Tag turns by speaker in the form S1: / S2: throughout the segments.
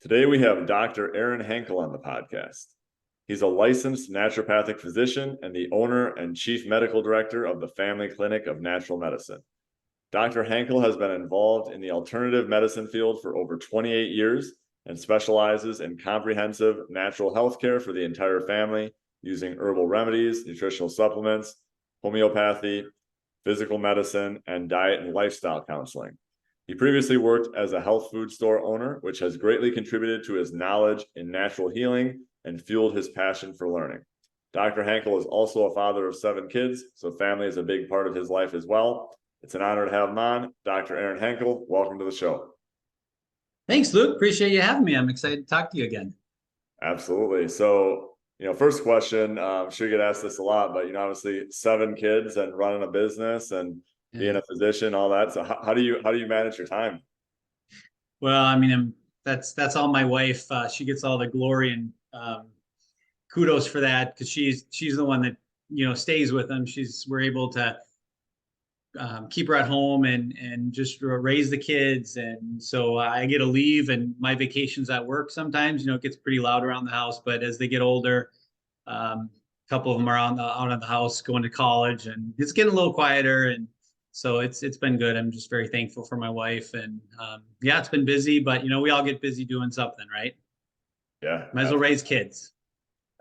S1: Today we have Dr. Aaron Henkel on the podcast. He's a licensed naturopathic physician and the owner and chief medical director of the Family Clinic of Natural Medicine. Dr. Henkel has been involved in the alternative medicine field for over 28 years and specializes in comprehensive natural health care for the entire family using herbal remedies, nutritional supplements, homeopathy, physical medicine, and diet and lifestyle counseling. He previously worked as a health food store owner, which has greatly contributed to his knowledge in natural healing and fueled his passion for learning. Dr. Henkel is also a father of 7 kids, so family is a big part of his life as well. It's an honor to have him on. Dr. Aaron Henkel, welcome to the show.
S2: Thanks, Luke. Appreciate you having me. I'm excited to talk to you again.
S1: Absolutely. So, first question, I'm sure you get asked this a lot, but, obviously 7 kids and running a business and being a physician, all that. So how do you manage your time?
S2: Well, I mean, that's all my wife. She gets all the glory and kudos for that because she's the one that stays with them. We're able to keep her at home and just raise the kids, and so I get to leave and my vacations at work. Sometimes it gets pretty loud around the house, but as they get older, a couple of them are out of the house going to college, and it's getting a little quieter. And so it's been good. I'm just very thankful for my wife, and yeah, it's been busy, but we all get busy doing something, right?
S1: Yeah,
S2: Might as well raise kids.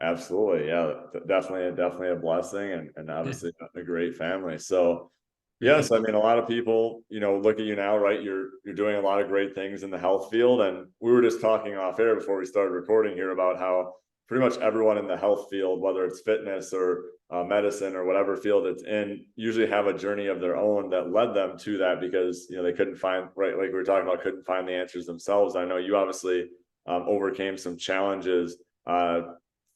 S1: absolutely. Yeah, definitely a blessing and obviously a great family. So yes, I mean, a lot of people, look at you now, right? You're doing a lot of great things in the health field. And we were just talking off air before we started recording here about how pretty much everyone in the health field, whether it's fitness or medicine or whatever field it's in, usually have a journey of their own that led them to that because, they couldn't find, right, like we were talking about, couldn't find the answers themselves. I know you obviously overcame some challenges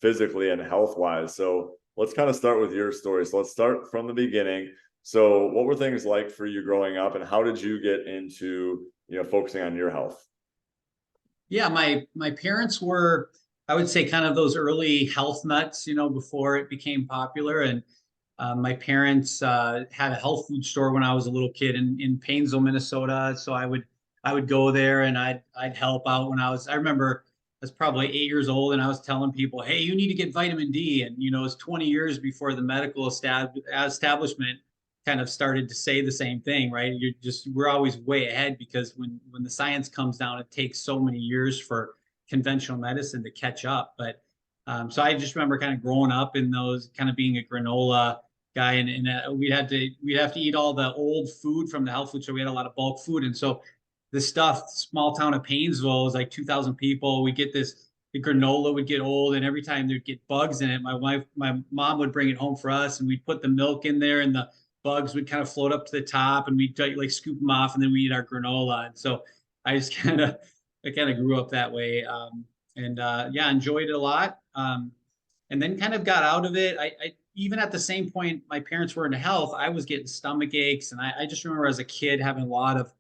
S1: physically and health-wise. So let's kind of start with your story. So let's start from the beginning. So what were things like for you growing up, and how did you get into, focusing on your health?
S2: Yeah, my parents were, I would say, kind of those early health nuts, before it became popular. And my parents had a health food store when I was a little kid in Painesville, Minnesota. So I would go there and I'd help out when I remember I was probably 8 years old and I was telling people, hey, you need to get vitamin D. And it's 20 years before the medical establishment kind of started to say the same thing, right? We're always way ahead because when the science comes down, it takes so many years for conventional medicine to catch up. But so I just remember kind of growing up in those, kind of being a granola guy, and we'd have to eat all the old food from the health food. So we had a lot of bulk food, and so the stuff, small town of Painesville, was like 2,000 people. We get this. The granola would get old, and every time there'd get bugs in it, my mom would bring it home for us, and we'd put the milk in there, and the bugs would kind of float up to the top, and we'd like scoop them off, and then we eat our granola. And so I just I kind of grew up that way, and yeah, enjoyed it a lot. And then kind of got out of it. I even at the same point my parents were into health, I was getting stomach aches, and I just remember as a kid having a lot of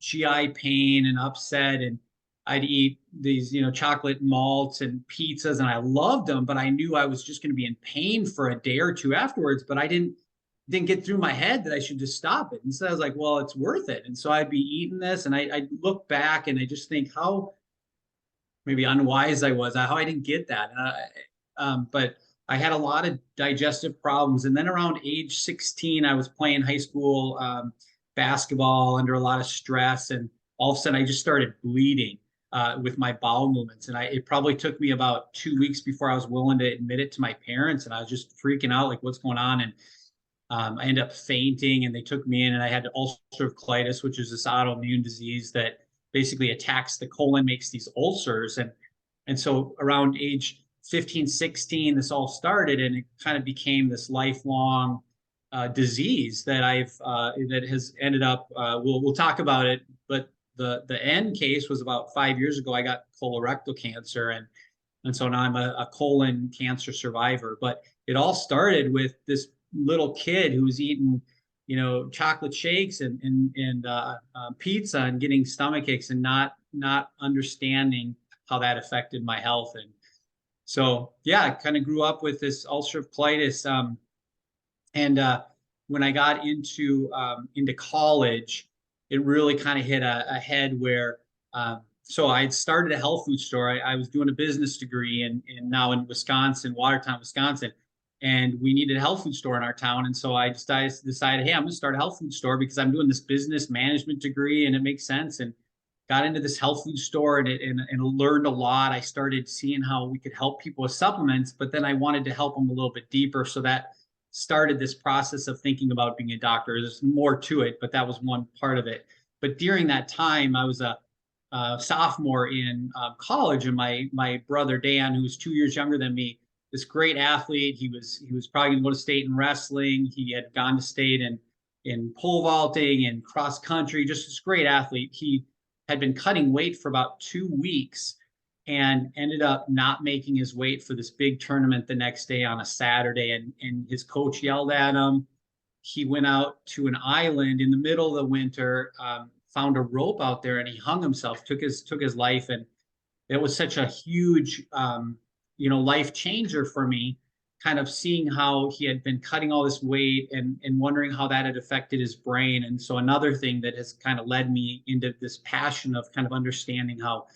S2: GI pain and upset, and I'd eat these, chocolate malts and pizzas, and I loved them, but I knew I was just going to be in pain for a day or two afterwards. But I didn't get through my head that I should just stop it. And so I was like, well, it's worth it. And so I'd be eating this, and I look back and I just think how maybe unwise I was, how I didn't get that. But I had a lot of digestive problems. And then around age 16, I was playing high school basketball under a lot of stress. And all of a sudden I just started bleeding with my bowel movements. And it probably took me about 2 weeks before I was willing to admit it to my parents. And I was just freaking out, like, what's going on? And I ended up fainting, and they took me in, and I had ulcerative colitis, which is this autoimmune disease that basically attacks the colon, makes these ulcers. And so around age 15, 16, this all started, and it kind of became this lifelong disease that that has ended up, we'll talk about it, but the end case was about 5 years ago. I got colorectal cancer, and so now I'm a colon cancer survivor. But it all started with this little kid who was eating, chocolate shakes and pizza and getting stomach aches and not understanding how that affected my health. And so, yeah, I kind of grew up with this ulcerative colitis. And when I got into college, it really kind of hit a head where so I had started a health food store. I was doing a business degree now in Wisconsin, Watertown, Wisconsin, and we needed a health food store in our town. And so I decided, hey, I'm going to start a health food store because I'm doing this business management degree and it makes sense. And got into this health food store and learned a lot. I started seeing how we could help people with supplements, but then I wanted to help them a little bit deeper. So that started this process of thinking about being a doctor. There's more to it, but that was one part of it. But during that time, I was a sophomore in college, and my brother Dan, who was 2 years younger than me, this great athlete. He was probably going to go to state in wrestling. He had gone to state in pole vaulting and cross country. Just this great athlete. He had been cutting weight for about 2 weeks and ended up not making his weight for this big tournament the next day on a Saturday. And his coach yelled at him. He went out to an island in the middle of the winter, found a rope out there, and he hung himself, took his life. And it was such a huge, life changer for me, kind of seeing how he had been cutting all this weight and wondering how that had affected his brain. And so another thing that has kind of led me into this passion of kind of understanding how,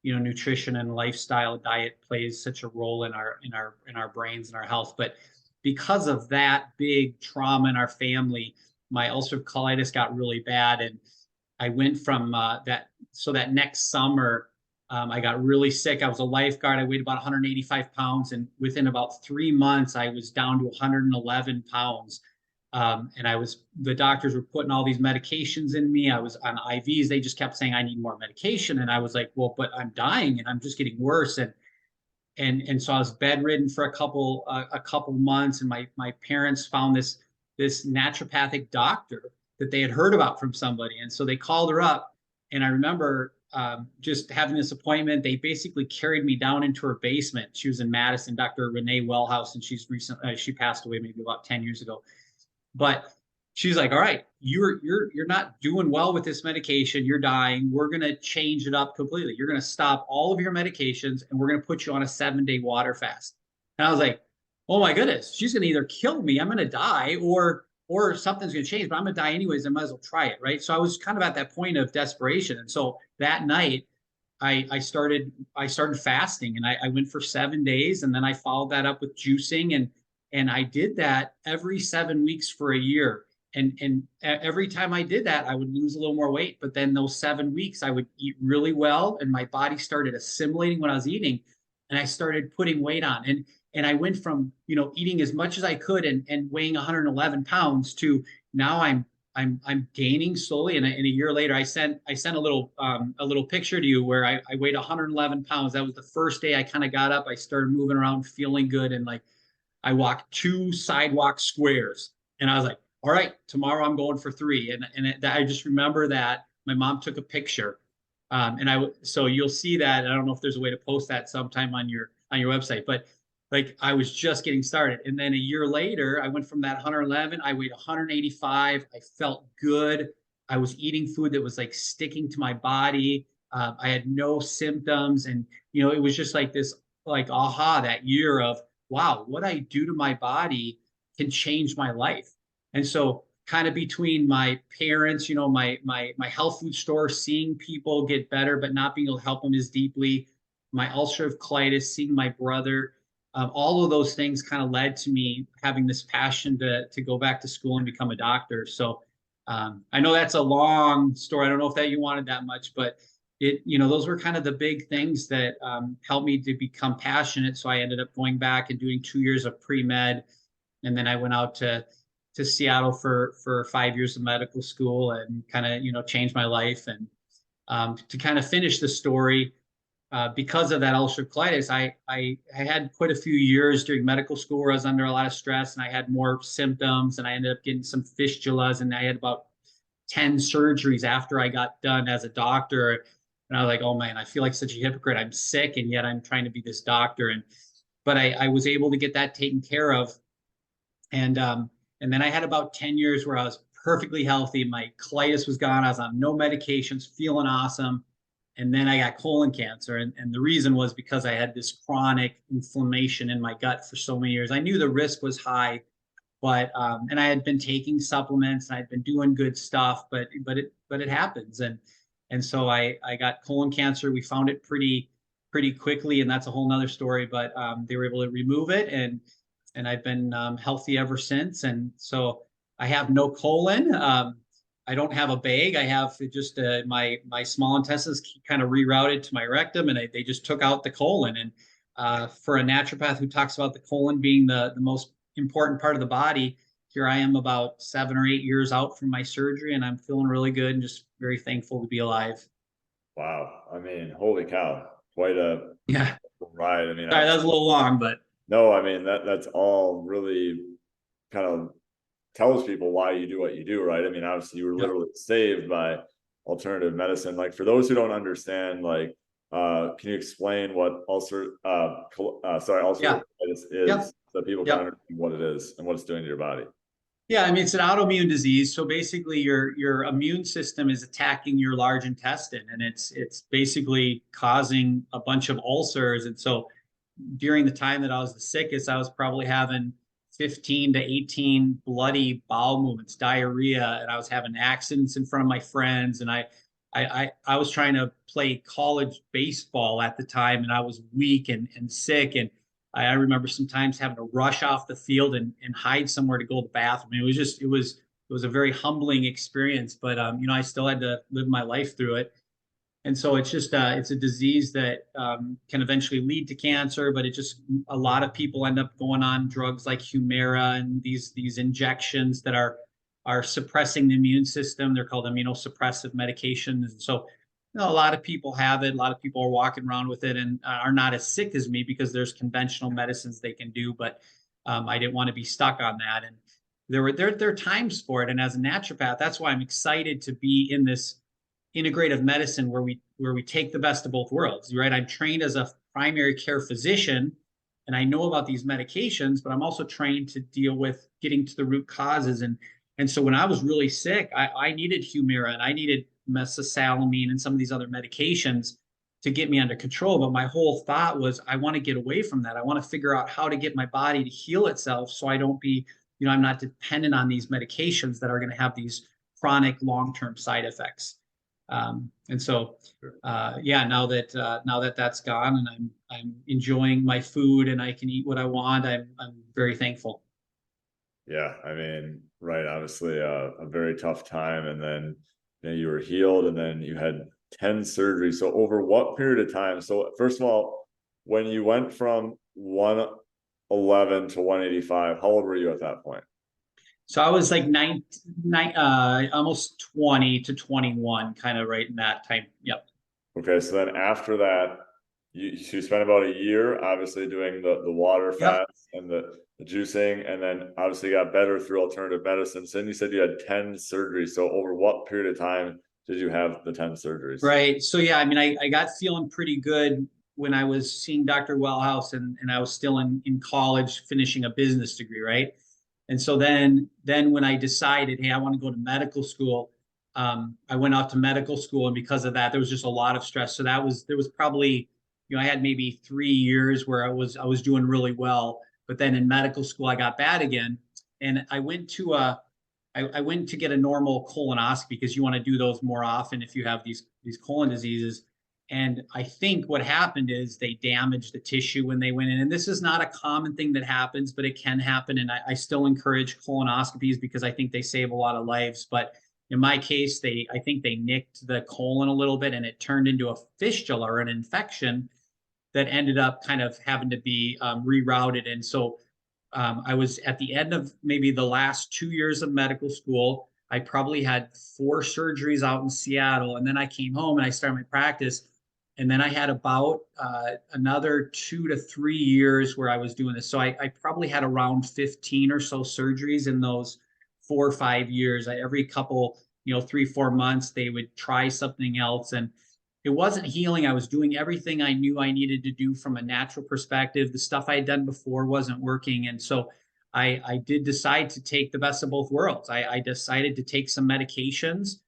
S2: nutrition and lifestyle diet plays such a role in our brains and our health. But because of that big trauma in our family, my ulcerative colitis got really bad. And I went from that. So that next summer, I got really sick. I was a lifeguard. I weighed about 185 pounds. And within about 3 months, I was down to 111 pounds. And the doctors were putting all these medications in me. I was on IVs. They just kept saying, I need more medication. And I was like, well, but I'm dying and I'm just getting worse. And so I was bedridden for a couple months. And my parents found this naturopathic doctor that they had heard about from somebody. And so they called her up. And I remember just having this appointment. They basically carried me down into her basement. She was in Madison, Dr. Renee Wellhouse, and she passed away maybe about 10 years ago. But she's like, all right, you're not doing well with this medication. You're dying. We're going to change it up completely. You're going to stop all of your medications and we're going to put you on a 7-day water fast. And I was like, oh my goodness, she's going to either kill me, I'm going to die, or something's going to change, but I'm going to die anyways. I might as well try it. Right. So I was kind of at that point of desperation. And so that night I started fasting, and I went for 7 days, and then I followed that up with juicing, and I did that every 7 weeks for a year. And every time I did that, I would lose a little more weight. But then those 7 weeks, I would eat really well, and my body started assimilating what I was eating, and I started putting weight on. And I went from eating as much as I could and weighing 111 pounds to now I'm gaining slowly. And a year later, I sent a little picture to you where I weighed 111 pounds. That was the first day I kind of got up. I started moving around, feeling good, and like I walked 2 sidewalk squares, and I was like, all right, tomorrow I'm going for 3. And I just remember that my mom took a picture. So you'll see that. I don't know if there's a way to post that sometime on your website, but like I was just getting started. And then a year later, I went from that 111, I weighed 185. I felt good. I was eating food that was like sticking to my body. I had no symptoms. And, it was just like this, like, aha, that year of, wow, what I do to my body can change my life. And so kind of between my parents, my health food store, seeing people get better, but not being able to help them as deeply, my ulcerative colitis, seeing my brother, all of those things kind of led to me having this passion to go back to school and become a doctor. So I know that's a long story. I don't know if that you wanted that much, but those were kind of the big things that helped me to become passionate. So I ended up going back and doing 2 years of pre-med. And then I went out to Seattle for 5 years of medical school and kind of, changed my life. And to kind of finish the story, because of that ulcerative colitis, I had quite a few years during medical school where I was under a lot of stress and I had more symptoms, and I ended up getting some fistulas, and I had about 10 surgeries after I got done as a doctor. And I was like, oh man, I feel like such a hypocrite. I'm sick, and yet I'm trying to be this doctor. But I was able to get that taken care of. And then I had about 10 years where I was perfectly healthy. My colitis was gone. I was on no medications, feeling awesome. And then I got colon cancer. And the reason was because I had this chronic inflammation in my gut for so many years. I knew the risk was high, but and I had been taking supplements and I'd been doing good stuff, but it happens. And And so I got colon cancer. We found it pretty quickly, and that's a whole nother story. But they were able to remove it, and I've been healthy ever since. And so I have no colon. I don't have a bag. I have just my small intestines kind of rerouted to my rectum, and they just took out the colon. And for a naturopath who talks about the colon being the most important part of the body, here I am about 7 or 8 years out from my surgery, and I'm feeling really good and just very thankful to be alive.
S1: Wow. I mean, holy cow. Quite a
S2: Yeah.
S1: ride. I mean,
S2: Sorry, that was a little long, but
S1: no, I mean, that's all really kind of tells people why you do what you do, right? I mean, obviously you were
S2: yep.
S1: literally saved by alternative medicine. Like for those who don't understand, like can you explain what ulcerative
S2: Yeah.
S1: colitis
S2: Yep.
S1: is so people can
S2: Yep.
S1: understand what it is and what it's doing to your body?
S2: Yeah, I mean it's an autoimmune disease. So basically your immune system is attacking your large intestine, and it's basically causing a bunch of ulcers. And so during the time that I was the sickest, I was probably having 15 to 18 bloody bowel movements, diarrhea, and I was having accidents in front of my friends. And I was trying to play college baseball at the time, and I was weak and sick. And I remember sometimes having to rush off the field and hide somewhere to go to the bathroom. It was a very humbling experience, but I still had to live my life through it. And so it's a disease that can eventually lead to cancer, but it just a lot of people end up going on drugs like Humira and these injections that are suppressing the immune system. They're called immunosuppressive medications. And so a lot of people have it. A lot of people are walking around with it and are not as sick as me because there's conventional medicines they can do. But I didn't want to be stuck on that. And there are times for it. And as a naturopath, that's why I'm excited to be in this integrative medicine where we take the best of both worlds, right? I'm trained as a primary care physician, and I know about these medications, but I'm also trained to deal with getting to the root causes. And so when I was really sick, I needed Humira and I needed mesalamine and some of these other medications to get me under control. But my whole thought was, I want to get away from that. I want to figure out how to get my body to heal itself so I don't be, I'm not dependent on these medications that are going to have these chronic long-term side effects. And so, yeah, now that that's gone and I'm enjoying my food and I can eat what I want, I'm very thankful.
S1: Yeah, I mean, right, obviously a very tough time, and then you were healed, and then you had 10 surgeries. So over what period of time? So first of all, when you went from 111 to 185, how old were you at that point?
S2: So I was like almost 20 to 21, kind of right in that time. Yep.
S1: Okay, so then after that, you spent about a year obviously doing the water
S2: Yep.
S1: fast and the juicing, and then obviously got better through alternative medicine. So then you said you had 10 surgeries. So over what period of time did you have the 10 surgeries?
S2: Right. So yeah, I mean, I got feeling pretty good when I was seeing Dr. Wellhouse and I was still in college finishing a business degree, right? And so then when I decided, hey, I want to go to medical school, I went off to medical school, and because of that, there was just a lot of stress. So there was probably, I had maybe 3 years where I was doing really well, but then in medical school I got bad again, and I went to get a normal colonoscopy because you want to do those more often if you have these colon diseases. And I think what happened is they damaged the tissue when they went in. And this is not a common thing that happens, but it can happen. And I still encourage colonoscopies because I think they save a lot of lives. But in my case, I think they nicked the colon a little bit and it turned into a fistula or an infection that ended up kind of having to be rerouted. And so I was at the end of maybe the last 2 years of medical school. I probably had 4 surgeries out in Seattle. And then I came home and I started my practice. And then I had about another 2 to 3 years where I was doing this. So I probably had around 15 or so surgeries in those 4 or 5 years. Every couple, 3, 4 months, they would try something else. And it wasn't healing. I was doing everything I knew I needed to do from a natural perspective. The stuff I had done before wasn't working. And so I did decide to take the best of both worlds. I decided to take some medications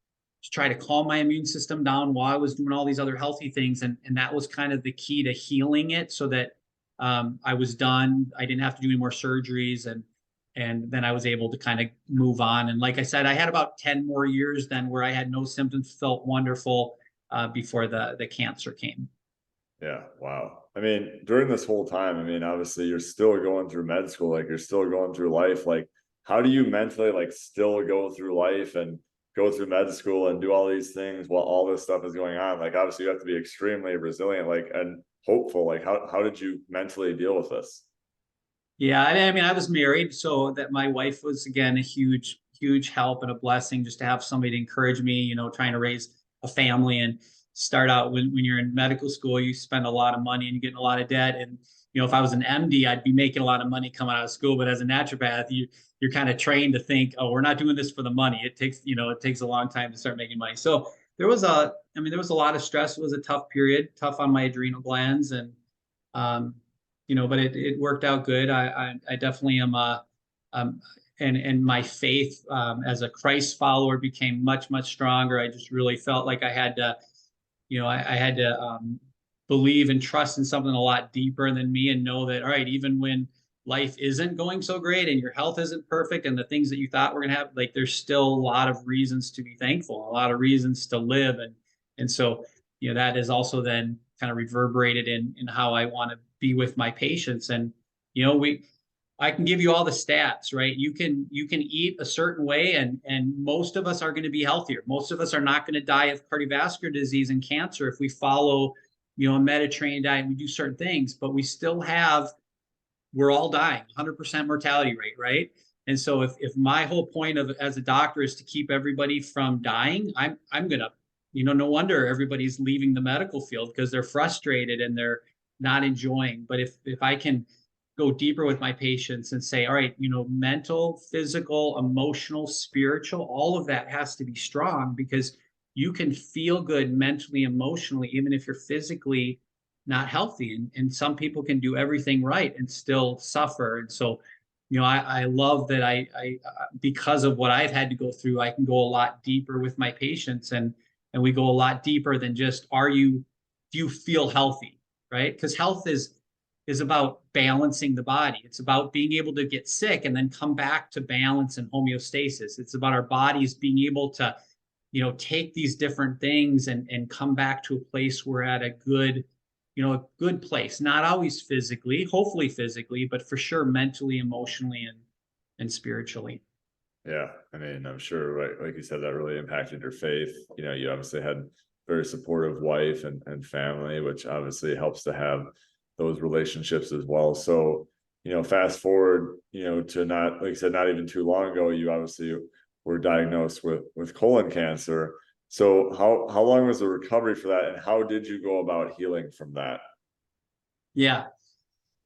S2: to try to calm my immune system down while I was doing all these other healthy things. And that was kind of the key to healing it so that I was done. I didn't have to do any more surgeries. And then I was able to kind of move on. And like I said, I had about 10 more years then where I had no symptoms, felt wonderful. before the cancer came.
S1: Yeah. Wow. I mean, during this whole time, I mean, obviously you're still going through med school, like you're still going through life. Like, how do you mentally like still go through life and go through med school and do all these things while all this stuff is going on? Like, obviously you have to be extremely resilient, like, and hopeful. Like, how did you mentally deal with this?
S2: Yeah, I mean, I was married, so that my wife was again a huge help and a blessing just to have somebody to encourage me, trying to raise a family and start out when you're in medical school, you spend a lot of money and you get in a lot of debt. And if I was an MD, I'd be making a lot of money coming out of school. But as a naturopath, you're kind of trained to think, oh, we're not doing this for the money. It takes a long time to start making money. So there was a lot of stress. It was a tough period, tough on my adrenal glands, and um, but it worked out good. I definitely am and my faith as a Christ follower became much stronger. I just really felt like I had to, I had to believe and trust in something a lot deeper than me, and know that, all right, even when life isn't going so great and your health isn't perfect and the things that you thought were going to happen, like there's still a lot of reasons to be thankful, a lot of reasons to live. And so, that is also then kind of reverberated in how I want to be with my patients. And, I can give you all the stats, right? You can eat a certain way, and most of us are going to be healthier. Most of us are not going to die of cardiovascular disease and cancer if we follow, a Mediterranean diet and we do certain things, but we're all dying, 100% mortality rate, right? And so if my whole point of as a doctor is to keep everybody from dying, I'm gonna, no wonder everybody's leaving the medical field, because they're frustrated and they're not enjoying. But if I can go deeper with my patients and say, all right, mental, physical, emotional, spiritual, all of that has to be strong, because you can feel good mentally, emotionally, even if you're physically not healthy. And some people can do everything right and still suffer. And so, I love that because of what I've had to go through, I can go a lot deeper with my patients, and we go a lot deeper than just, do you feel healthy, right? Because health is about balancing the body. It's about being able to get sick and then come back to balance and homeostasis. It's about our bodies being able to, take these different things and come back to a place we're at a good place. Not always physically, hopefully physically, but for sure mentally, emotionally, and spiritually.
S1: Yeah, I mean, I'm sure, right, like you said, that really impacted your faith. You obviously had very supportive wife and family, which obviously helps to have those relationships as well. So, fast forward, to not, like you said, not even too long ago, you obviously were diagnosed with colon cancer. So how long was the recovery for that, and how did you go about healing from that?
S2: Yeah.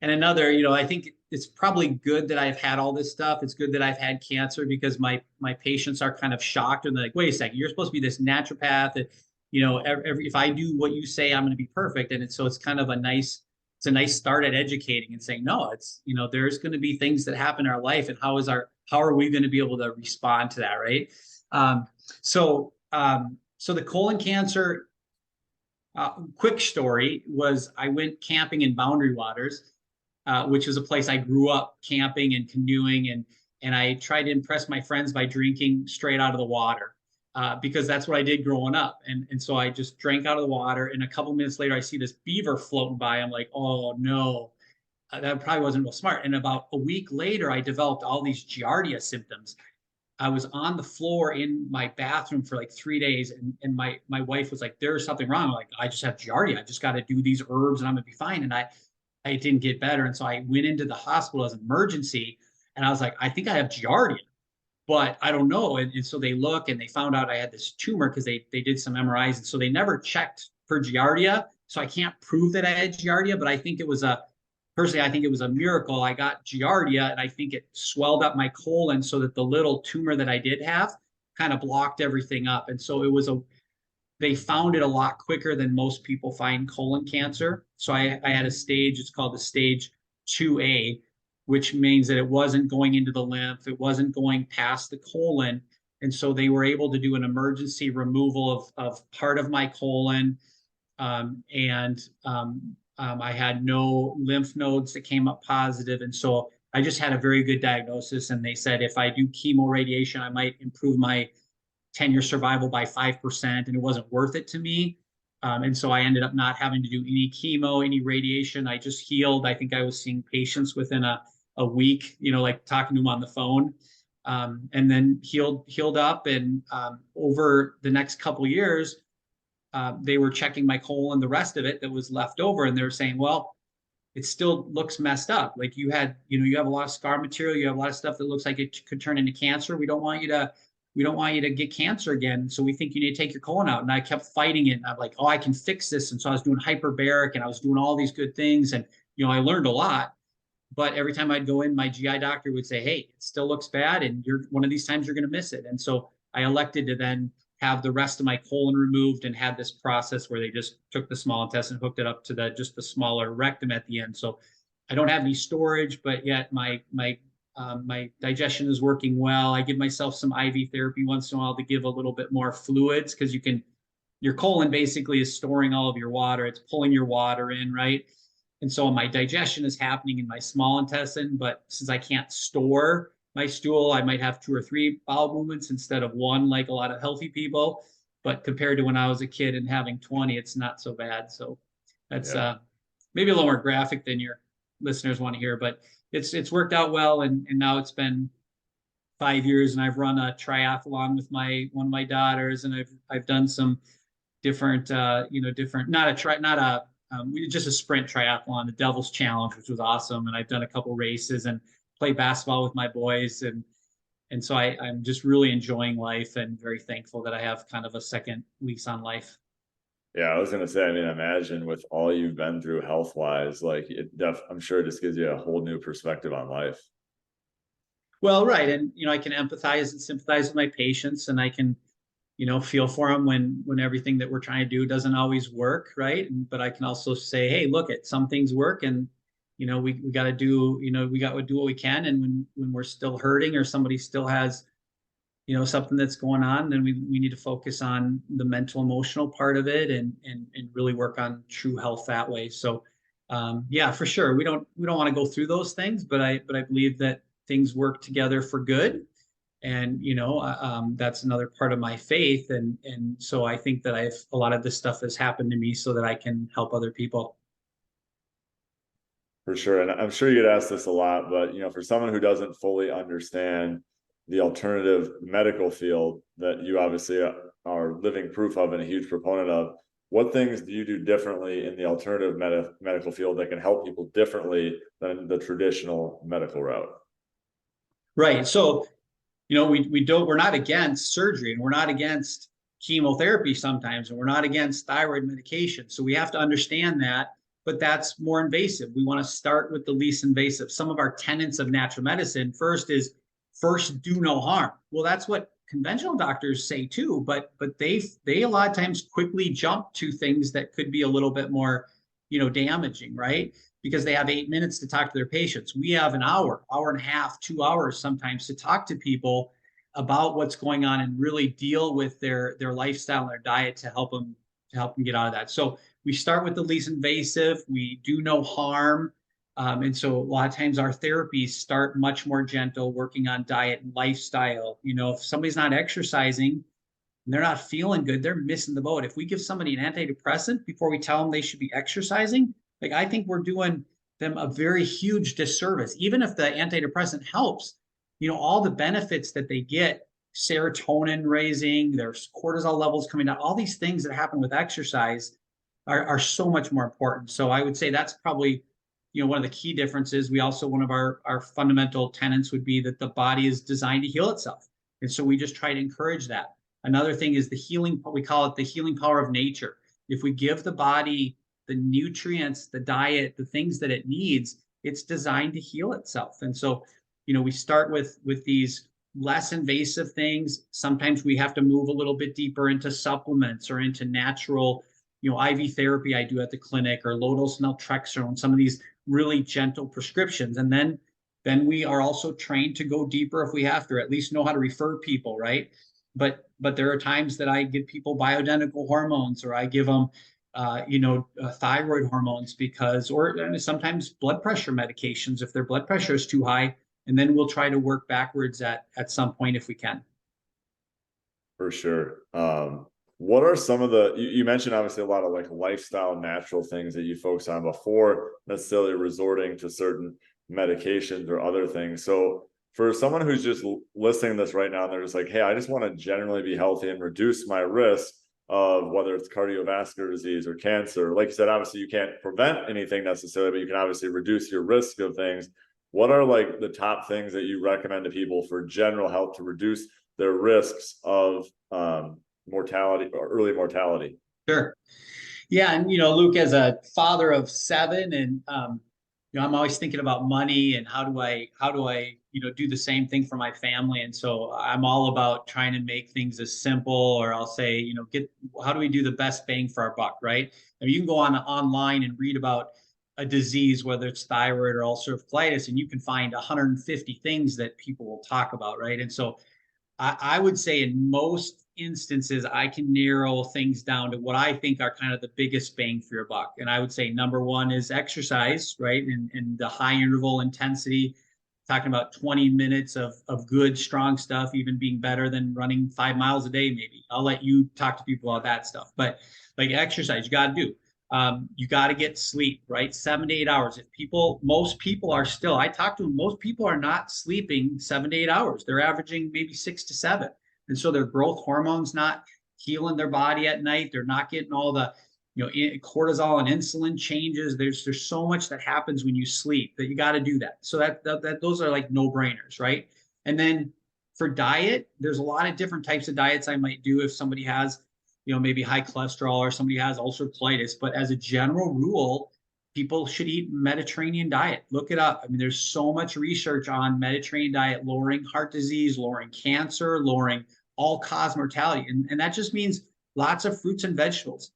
S2: And another, I think it's probably good that I've had all this stuff. It's good that I've had cancer, because my patients are kind of shocked, and they're like, wait a second, you're supposed to be this naturopath that, if I do what you say, I'm going to be perfect. And so it's kind of it's a nice start at educating and saying, no, it's, there's going to be things that happen in our life, and how are we going to be able to respond to that, right? Um, so the colon cancer, quick story was, I went camping in Boundary Waters, which is a place I grew up camping and canoeing, and I tried to impress my friends by drinking straight out of the water, because that's what I did growing up. And so I just drank out of the water, and a couple minutes later, I see this beaver floating by. I'm like, oh no, that probably wasn't real smart. And about a week later, I developed all these giardia symptoms. I was on the floor in my bathroom for like 3 days, and my wife was like, there's something wrong. I'm like, I just have giardia. I just got to do these herbs and I'm gonna be fine. And I didn't get better. And so I went into the hospital as an emergency, and I was like, I think I have giardia, but I don't know. And so they look, and they found out I had this tumor, because they did some MRIs. And so they never checked for giardia. So I can't prove that I had giardia, but personally, I think it was a miracle. I got giardia, and I think it swelled up my colon so that the little tumor that I did have kind of blocked everything up. And so they found it a lot quicker than most people find colon cancer. So I had a stage, it's called the stage 2A, which means that it wasn't going into the lymph, it wasn't going past the colon. And so they were able to do an emergency removal of part of my colon. I had no lymph nodes that came up positive. And so I just had a very good diagnosis. And they said, if I do chemo radiation, I might improve my 10-year survival by 5%, and it wasn't worth it to me. And so I ended up not having to do any chemo, any radiation. I just healed. I think I was seeing patients within a week, like talking to them on the phone, and then healed up. And over the next couple of years, they were checking my colon, the rest of it that was left over, and they were saying, well, it still looks messed up. Like you had, you have a lot of scar material. You have a lot of stuff that looks like it could turn into cancer. We don't want you to get cancer again. So we think you need to take your colon out. And I kept fighting it. And I'm like, oh, I can fix this. And so I was doing hyperbaric and I was doing all these good things. And, I learned a lot. But every time I'd go in, my GI doctor would say, hey, it still looks bad. And one of these times you're going to miss it. And so I elected to then have the rest of my colon removed and had this process where they just took the small intestine, hooked it up to just the smaller rectum at the end. So I don't have any storage, but yet my digestion is working well. I give myself some IV therapy once in a while to give a little bit more fluids, because your colon basically is storing all of your water. It's pulling your water in, right? And so my digestion is happening in my small intestine, but since I can't store my stool, I might have 2 or 3 bowel movements instead of 1, like a lot of healthy people. But compared to when I was a kid and having 20, it's not so bad. So that's maybe a little more graphic than your listeners want to hear, but it's worked out well. And now it's been 5 years, and I've run a triathlon with one of my daughters, and I've done some different just a sprint triathlon, the Devil's Challenge, which was awesome, and I've done a couple races and play basketball with my boys, and so I'm just really enjoying life and very thankful that I have kind of a second lease on life.
S1: Yeah, I was gonna say, I mean, imagine with all you've been through health wise, like I'm sure it just gives you a whole new perspective on life.
S2: Well, right, and I can empathize and sympathize with my patients, and I can feel for them when everything that we're trying to do doesn't always work, right? But I can also say, hey, look, some things work, and we got to do we got to do what we can, and when we're still hurting or somebody still has something that's going on, then we need to focus on the mental emotional part of it, and really work on true health that way. So yeah, for sure, we don't want to go through those things, but I believe that things work together for good. And that's another part of my faith, and so I think that a lot of this stuff has happened to me so that I can help other people.
S1: For sure. And I'm sure you get asked this a lot, but for someone who doesn't fully understand the alternative medical field that you obviously are living proof of and a huge proponent of, what things do you do differently in the alternative medical field that can help people differently than the traditional medical route?
S2: Right. So we're not against surgery, and we're not against chemotherapy sometimes, and we're not against thyroid medication. So we have to understand that, but that's more invasive. We want to start with the least invasive. Some of our tenets of natural medicine first do no harm. Well, that's what conventional doctors say too, but they a lot of times quickly jump to things that could be a little bit more, damaging, right? Because they have 8 minutes to talk to their patients. We have an hour and a half, 2 hours sometimes to talk to people about what's going on and really deal with their lifestyle and their diet to help them get out of that. So we start with the least invasive. We do no harm. And so a lot of times our therapies start much more gentle, working on diet and lifestyle. If somebody's not exercising and they're not feeling good, they're missing the boat. If we give somebody an antidepressant before we tell them they should be exercising, like, I think we're doing them a very huge disservice. Even if the antidepressant helps, all the benefits that they get, serotonin raising, their cortisol levels coming down, all these things that happen with exercise are so much more important. So I would say that's probably, one of the key differences. We also, one of our fundamental tenets would be that the body is designed to heal itself. And so we just try to encourage that. Another thing is the healing, we call it the healing power of nature. If we give the body the nutrients, the diet, the things that it needs, it's designed to heal itself. And so, we start with these less invasive things. Sometimes we have to move a little bit deeper into supplements or into natural, IV therapy I do at the clinic, or low dose naltrexone, some of these really gentle prescriptions. And then we are also trained to go deeper if we have to, or at least know how to refer people, right? But there are times that I give people bioidentical hormones, or I give them thyroid hormones, or sometimes blood pressure medications if their blood pressure is too high. And then we'll try to work backwards at some point if we can.
S1: For sure. What are some of you mentioned obviously a lot of like lifestyle natural things that you focus on before necessarily resorting to certain medications or other things. So for someone who's just listening to this right now, and they're just like, hey, I just want to generally be healthy and reduce my risk of whether it's cardiovascular disease or cancer. Like you said, obviously you can't prevent anything necessarily, but you can obviously reduce your risk of things. What are like the top things that you recommend to people for general health to reduce their risks of mortality or early mortality?
S2: Sure. Yeah, and Luke, as a father of seven, and I'm always thinking about money and how do I do the same thing for my family, and so I'm all about trying to make things as simple, or I'll say, get how do we do the best bang for our buck, right? I mean, you can go online and read about a disease, whether it's thyroid or ulcerative colitis, and you can find 150 things that people will talk about, right? And so I would say in most instances, I can narrow things down to what I think are kind of the biggest bang for your buck. And I would say number one is exercise, right? And the high interval intensity, talking about 20 minutes of good, strong stuff, even being better than running 5 miles a day, maybe. I'll let you talk to people about that stuff. But like exercise, you got to do. You got to get sleep, right? 7 to 8 hours. Most people are still, I talk to them, most people are not sleeping 7 to 8 hours. They're averaging maybe 6 to 7. And so their growth hormones not healing their body at night. They're not getting all the, cortisol and insulin changes. There's so much that happens when you sleep that you got to do that. So that those are like no brainers, right? And then for diet, there's a lot of different types of diets I might do if somebody has maybe high cholesterol or somebody has ulcerative colitis. But as a general rule, people should eat Mediterranean diet. Look it up. I mean, there's so much research on Mediterranean diet, lowering heart disease, lowering cancer, lowering all-cause mortality. And that just means lots of fruits and vegetables.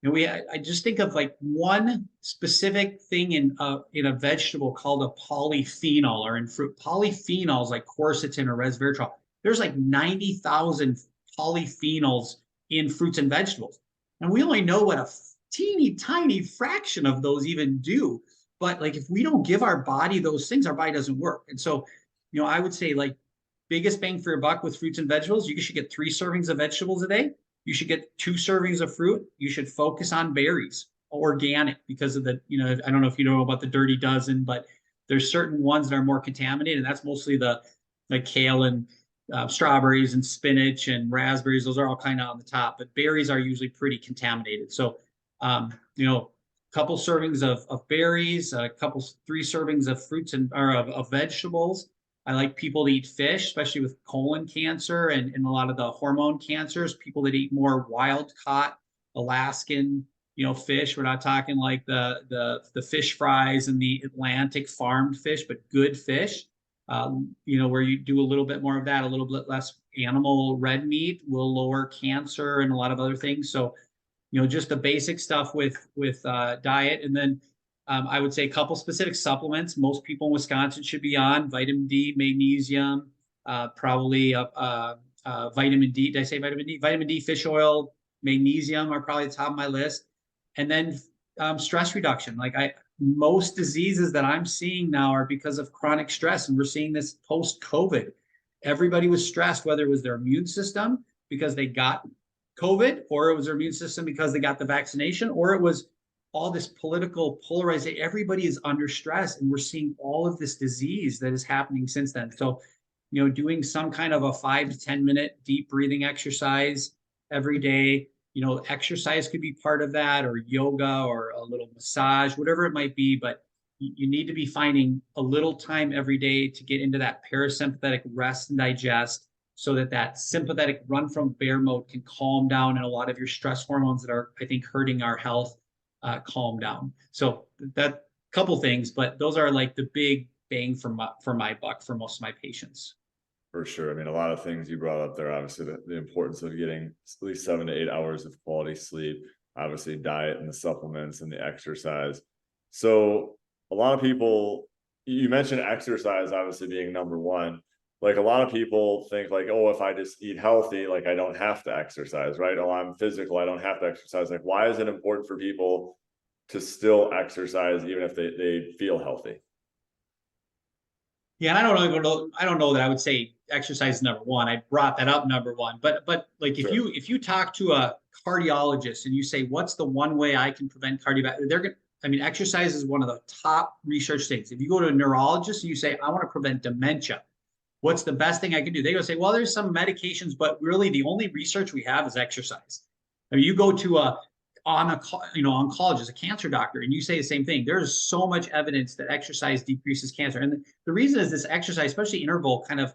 S2: I just think of like one specific thing in a vegetable called a polyphenol, or in fruit. Polyphenols like quercetin or resveratrol. There's like 90,000 polyphenols in fruits and vegetables. And we only know what a teeny tiny fraction of those even do. But like if we don't give our body those things, our body doesn't work. And so, I would say like biggest bang for your buck with fruits and vegetables, you should get 3 servings of vegetables a day. You should get 2 servings of fruit. You should focus on berries, organic, because of the, I don't know if you know about the dirty dozen, but there's certain ones that are more contaminated. And that's mostly the kale and strawberries and spinach and raspberries. Those are all kind of on the top, but berries are usually pretty contaminated. So, a couple servings of berries, 3 servings of fruits or of vegetables. I like people to eat fish, especially with colon cancer and a lot of the hormone cancers. People that eat more wild caught Alaskan, fish. We're not talking like the fish fries and the Atlantic farmed fish, but good fish. Where you do a little bit more of that, a little bit less animal red meat will lower cancer and a lot of other things. So, just the basic stuff with diet. And then I would say a couple specific supplements. Most people in Wisconsin should be on vitamin D, magnesium, probably vitamin D. Did I say vitamin D? Vitamin D, fish oil, magnesium are probably the top of my list. And then stress reduction. Most diseases that I'm seeing now are because of chronic stress. And we're seeing this post-COVID. Everybody was stressed, whether it was their immune system because they got COVID, or it was their immune system because they got the vaccination, or it was all this political polarization. Everybody is under stress, and we're seeing all of this disease that is happening since then. So, doing some kind of a 5 to 10 minute deep breathing exercise every day. Exercise could be part of that, or yoga, or a little massage, whatever it might be. But you need to be finding a little time every day to get into that parasympathetic rest and digest, so that sympathetic run from bear mode can calm down, and a lot of your stress hormones that are, I think, hurting our health calm down. So that couple things, but those are like the big bang for my buck for most of my patients.
S1: For sure. I mean, a lot of things you brought up there, obviously the importance of getting at least 7 to 8 hours of quality sleep, obviously diet and the supplements and the exercise. So a lot of people, you mentioned exercise obviously being number one. Like a lot of people think like, oh, if I just eat healthy, like I don't have to exercise, right? Oh, I'm physical, I don't have to exercise. Like, why is it important for people to still exercise even if they feel healthy?
S2: Yeah, and I don't know that I would say exercise is number one. I brought that up number one. But like
S1: Sure.
S2: if you talk to a cardiologist and you say, what's the one way I can prevent cardiovascular, they're gonna, I mean, exercise is one of the top research things. If you go to a neurologist and you say, I want to prevent dementia, what's the best thing I can do? They go say, well, there's some medications, but really the only research we have is exercise. I mean, you go to a oncologist, a cancer doctor, and you say the same thing. There's so much evidence that exercise decreases cancer. And the reason is this exercise, especially interval, kind of,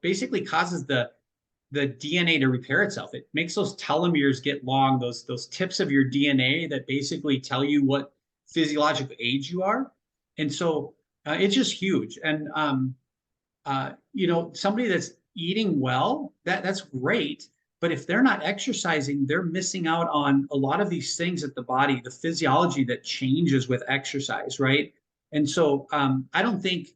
S2: basically causes the DNA to repair itself. It makes those telomeres get long, those tips of your DNA that basically tell you what physiological age you are. And so it's just huge. And somebody that's eating well, that's great. But if they're not exercising, they're missing out on a lot of these things that the body, the physiology that changes with exercise, right? And so I don't think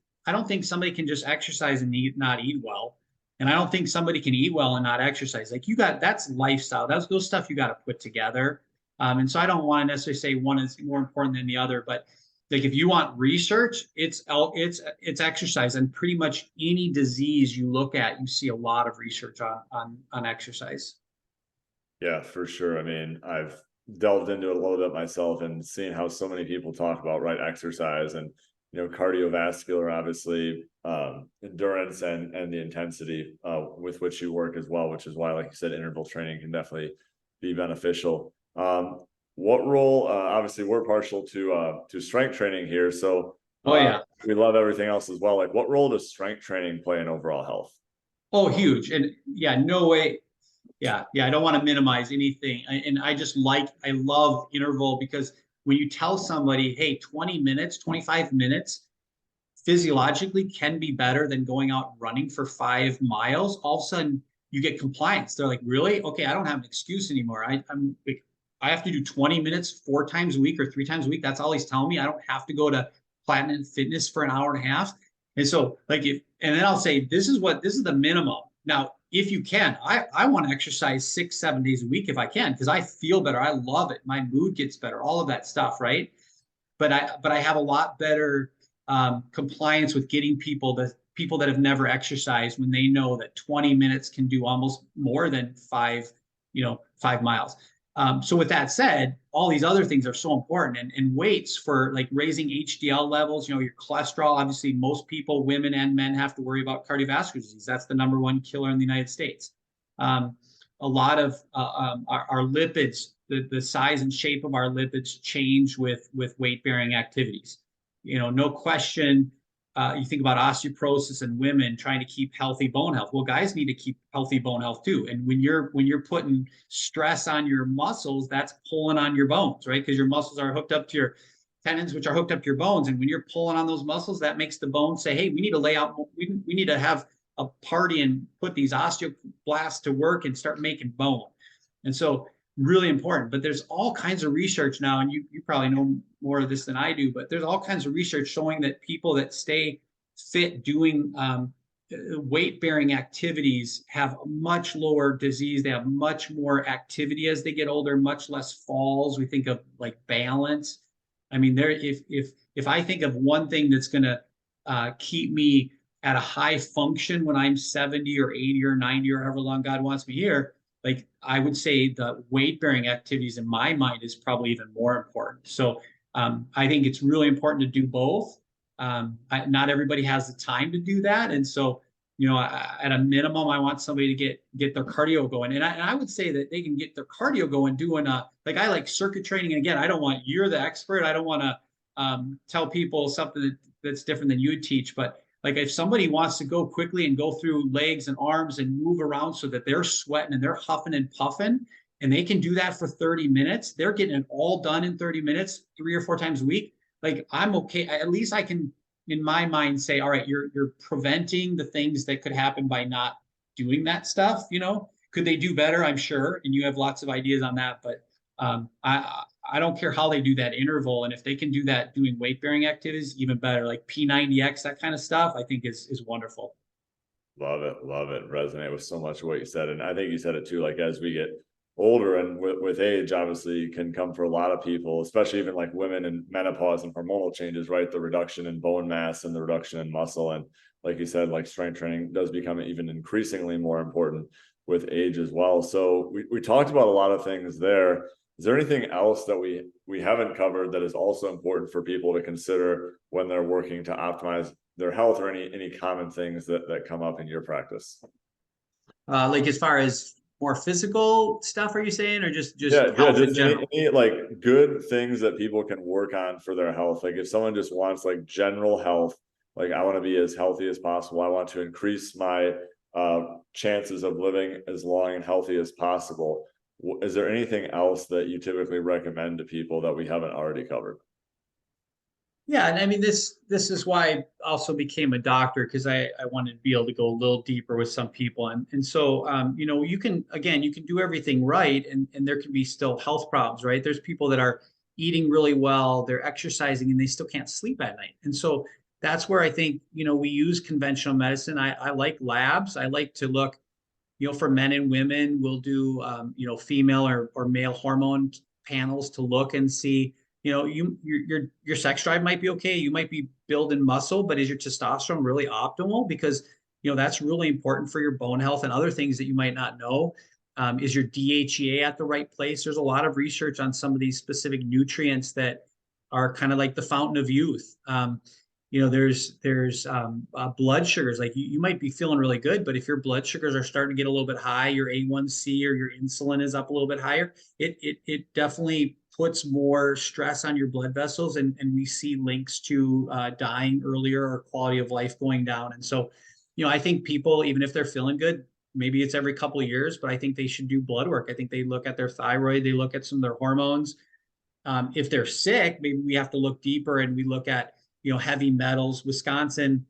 S2: somebody can just exercise and not eat well. And I don't think somebody can eat well and not exercise. Like that's lifestyle. Those stuff you got to put together. And so I don't want to necessarily say one is more important than the other, but like if you want research, it's exercise, and pretty much any disease you look at, you see a lot of research on exercise.
S1: Yeah, for sure. I mean, I've delved into it a little bit myself and seen how so many people talk about exercise and cardiovascular, obviously, endurance and the intensity with which you work as well, which is why, like you said, interval training can definitely be beneficial. What role? Obviously, we're partial to strength training here, so we love everything else as well. Like, what role does strength training play in overall health?
S2: Oh, huge. And yeah, no way. Yeah, I don't want to minimize anything. And I love interval, because when you tell somebody, hey, 20 minutes, 25 minutes physiologically can be better than going out running for 5 miles, all of a sudden you get compliance. They're like, really? Okay, I don't have an excuse anymore. I have to do 20 minutes 4 times a week or 3 times a week. That's all he's telling me. I don't have to go to Platinum Fitness for an hour and a half. And so and then I'll say, this is the minimum. Now, if you can, I want to exercise 6-7 days a week if I can, because I feel better. I love it. My mood gets better, all of that stuff. Right. But I have a lot better compliance with getting people that have never exercised, when they know that 20 minutes can do almost more than 5 miles. So with that said, all these other things are so important, and weights for like raising HDL levels, your cholesterol. Obviously, most people, women and men, have to worry about cardiovascular disease. That's the #1 killer in the United States. A lot of our lipids, the size and shape of our lipids change with weight bearing activities. No question. You think about osteoporosis in women trying to keep healthy bone health. Well, guys need to keep healthy bone health too. And when you're putting stress on your muscles, that's pulling on your bones, right? Because your muscles are hooked up to your tendons, which are hooked up to your bones. And when you're pulling on those muscles, that makes the bones say, hey, we need to lay out, we need to have a party and put these osteoblasts to work and start making bone. And so really important. But there's all kinds of research now, and you probably know more of this than I do, but there's all kinds of research showing that people that stay fit doing weight-bearing activities have a much lower disease. They have much more activity as they get older, much less falls. We think of like balance. I mean, if I think of one thing that's going to keep me at a high function when I'm 70 or 80 or 90 or however long God wants me here, like I would say the weight-bearing activities in my mind is probably even more important. So I think it's really important to do both. Not everybody has the time to do that. And so, at a minimum, I want somebody to get their cardio going. And I would say that they can get their cardio going doing I like circuit training. And again, you're the expert. I don't want to tell people something that's different than you would teach, but like if somebody wants to go quickly and go through legs and arms and move around so that they're sweating and they're huffing and puffing, and they can do that for 30 minutes, they're getting it all done in 30 minutes, 3 or 4 times a week. Like I'm okay. At least I can, in my mind, say, all right, you're preventing the things that could happen by not doing that stuff. Could they do better? I'm sure. And you have lots of ideas on that, but I don't care how they do that interval. And if they can do that doing weight-bearing activities, even better, like P90X, that kind of stuff, I think is wonderful.
S1: Love it. Resonate with so much of what you said. And I think you said it too, like as we get older and with age, obviously can come for a lot of people, especially even like women in menopause and hormonal changes, right? The reduction in bone mass and the reduction in muscle. And like you said, like strength training does become even increasingly more important with age as well. So we talked about a lot of things there. Is there anything else that we haven't covered that is also important for people to consider when they're working to optimize their health, or any common things that come up in your practice?
S2: Like as far as more physical stuff, are you saying, or just
S1: Yeah,
S2: health in
S1: just
S2: general?
S1: any like good things that people can work on for their health. Like if someone just wants like general health, like I want to be as healthy as possible. I want to increase my chances of living as long and healthy as possible. Is there anything else that you typically recommend to people that we haven't already covered?
S2: Yeah, and I mean this is why I also became a doctor, because I wanted to be able to go a little deeper with some people, and so you know, you can, again, you can do everything right, and there can be still health problems, right? There's people that are eating really well, they're exercising, and they still can't sleep at night, and so that's where I think, you know, we use conventional medicine. I like labs. I like to look, you know, for men and women, we'll do you know, female or male hormone panels to look and see, you know, your sex drive might be okay, you might be building muscle, but is your testosterone really optimal? Because, you know, that's really important for your bone health and other things that you might not know. Is your DHEA at the right place? There's a lot of research on some of these specific nutrients that are kind of like the fountain of youth. You know, there's blood sugars. Like you might be feeling really good, but if your blood sugars are starting to get a little bit high, your A1C or your insulin is up a little bit higher, it definitely puts more stress on your blood vessels, and we see links to dying earlier or quality of life going down. And so, you know, I think people, even if they're feeling good, maybe it's every couple of years, but I think they should do blood work. I think they look at their thyroid, they look at some of their hormones. If they're sick, maybe we have to look deeper and we look at, you know, heavy metals. Wisconsin,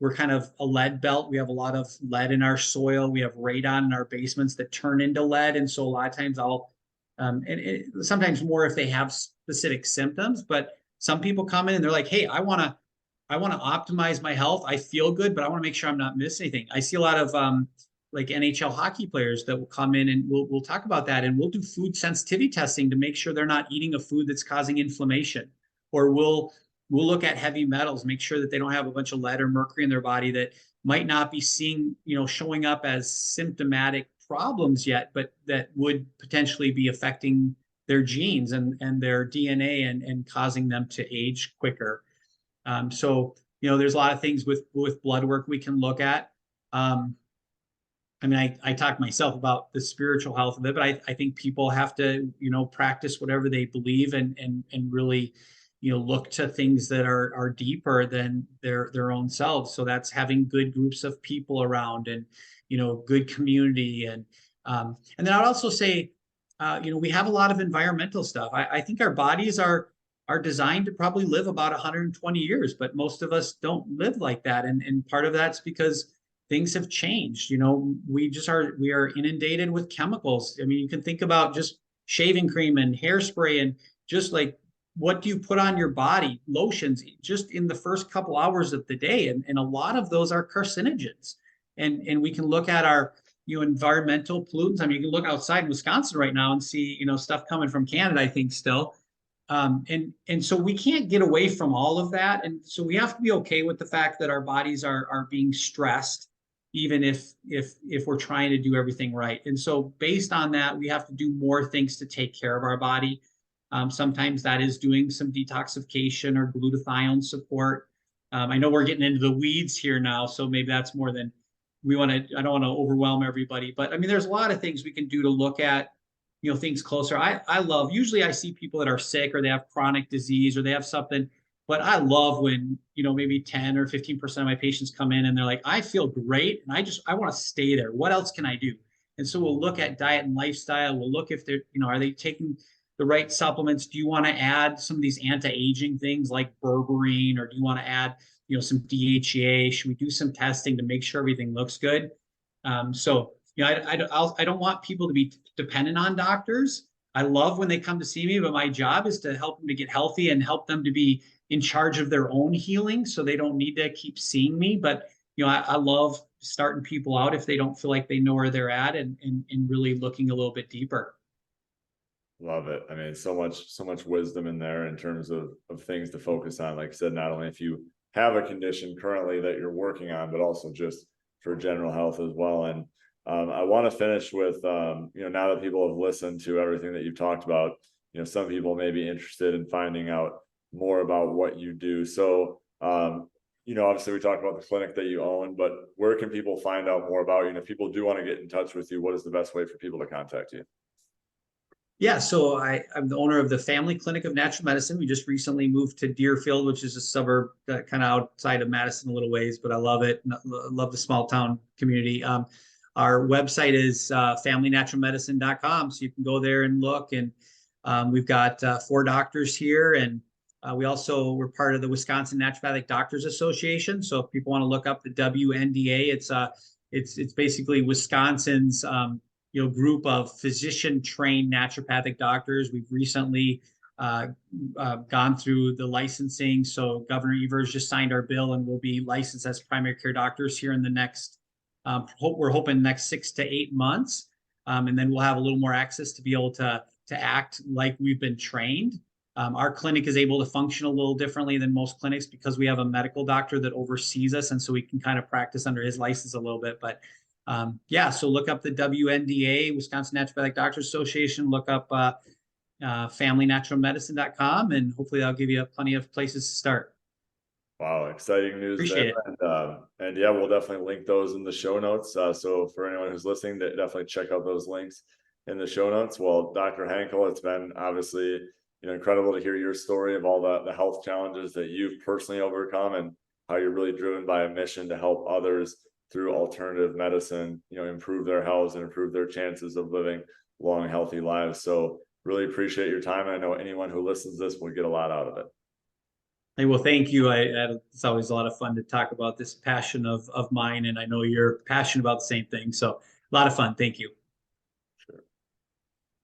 S2: we're kind of a lead belt. We have a lot of lead in our soil. We have radon in our basements that turn into lead. And so a lot of times sometimes more if they have specific symptoms, but some people come in and they're like, hey, I want to optimize my health. I feel good, but I want to make sure I'm not missing anything. I see a lot of like NHL hockey players that will come in, and we'll talk about that, and we'll do food sensitivity testing to make sure they're not eating a food that's causing inflammation, or we'll look at heavy metals, make sure that they don't have a bunch of lead or mercury in their body that might not be seeing, you know, showing up as symptomatic problems yet, but that would potentially be affecting their genes and their DNA, and causing them to age quicker. So, you know, there's a lot of things with blood work we can look at. I mean, I talk myself about the spiritual health of it, but I think people have to, you know, practice whatever they believe, and really, you know, look to things that are deeper than their own selves. So that's having good groups of people around, and, you know, good community, and then I'd also say, you know, we have a lot of environmental stuff. I think our bodies are designed to probably live about 120 years, but most of us don't live like that, and part of that's because things have changed. You know, we are inundated with chemicals. I mean, you can think about just shaving cream and hairspray, and just like, what do you put on your body? Lotions, just in the first couple hours of the day, and a lot of those are carcinogens. And we can look at our, you know, environmental pollutants. I mean, you can look outside in Wisconsin right now and see, you know, stuff coming from Canada, I think, still. And so we can't get away from all of that, and so we have to be okay with the fact that our bodies are being stressed, even if we're trying to do everything right. And so based on that, we have to do more things to take care of our body. Sometimes that is doing some detoxification or glutathione support. I know we're getting into the weeds here now, so maybe that's more than we want to. I don't want to overwhelm everybody, but I mean, there's a lot of things we can do to look at, you know, things closer. I love, usually I see people that are sick, or they have chronic disease, or they have something, but I love when, you know, maybe 10 or 15% of my patients come in and they're like, I feel great, and I want to stay there. What else can I do? And so we'll look at diet and lifestyle. We'll look if they're, you know, are they taking the right supplements? Do you want to add some of these anti-aging things like berberine, or do you want to add, you know, some DHEA? Should we do some testing to make sure everything looks good? So, you know, I don't want people to be dependent on doctors. I love when they come to see me, but my job is to help them to get healthy and help them to be in charge of their own healing, so they don't need to keep seeing me. But, you know, I love starting people out if they don't feel like they know where they're at, and really looking a little bit deeper.
S1: Love it. I mean, so much wisdom in there in terms of things to focus on. Like I said, not only if you have a condition currently that you're working on, but also just for general health as well. And I want to finish with, now that people have listened to everything that you've talked about, some people may be interested in finding out more about what you do. So, obviously we talked about the clinic that you own, but where can people find out more about you? And if people do want to get in touch with you, what is the best way for people to contact you?
S2: Yeah, so I'm the owner of the Family Clinic of Natural Medicine. We just recently moved to Deerfield, which is a suburb kind of outside of Madison a little ways, but I love it. Love the small town community. Our website is familynaturalmedicine.com, so you can go there and look. And we've got 4 doctors here, and we're part of the Wisconsin Naturopathic Doctors Association. So if people want to look up the WNDA, it's basically Wisconsin's group of physician-trained naturopathic doctors. We've recently gone through the licensing. So Governor Evers just signed our bill, and we'll be licensed as primary care doctors here in the next, we're hoping next 6 to 8 months. And then we'll have a little more access to be able to act like we've been trained. Our clinic is able to function a little differently than most clinics because we have a medical doctor that oversees us, and so we can kind of practice under his license a little bit. But so look up the WNDA, Wisconsin Naturopathic Doctors Association. Look up familynaturalmedicine.com, and hopefully I'll give you plenty of places to start.
S1: Wow, exciting news
S2: Appreciate
S1: there. And yeah, we'll definitely link those in the show notes. So for anyone who's listening, definitely check out those links in the show notes. Well, Dr. Henkel, it's been obviously incredible to hear your story of all the health challenges that you've personally overcome, and how you're really driven by a mission to help others through alternative medicine, improve their health and improve their chances of living long, healthy lives. So really appreciate your time. And I know anyone who listens to this will get a lot out of it.
S2: Hey, well, thank you. It's always a lot of fun to talk about this passion of mine, and I know you're passionate about the same thing. So a lot of fun. Thank you.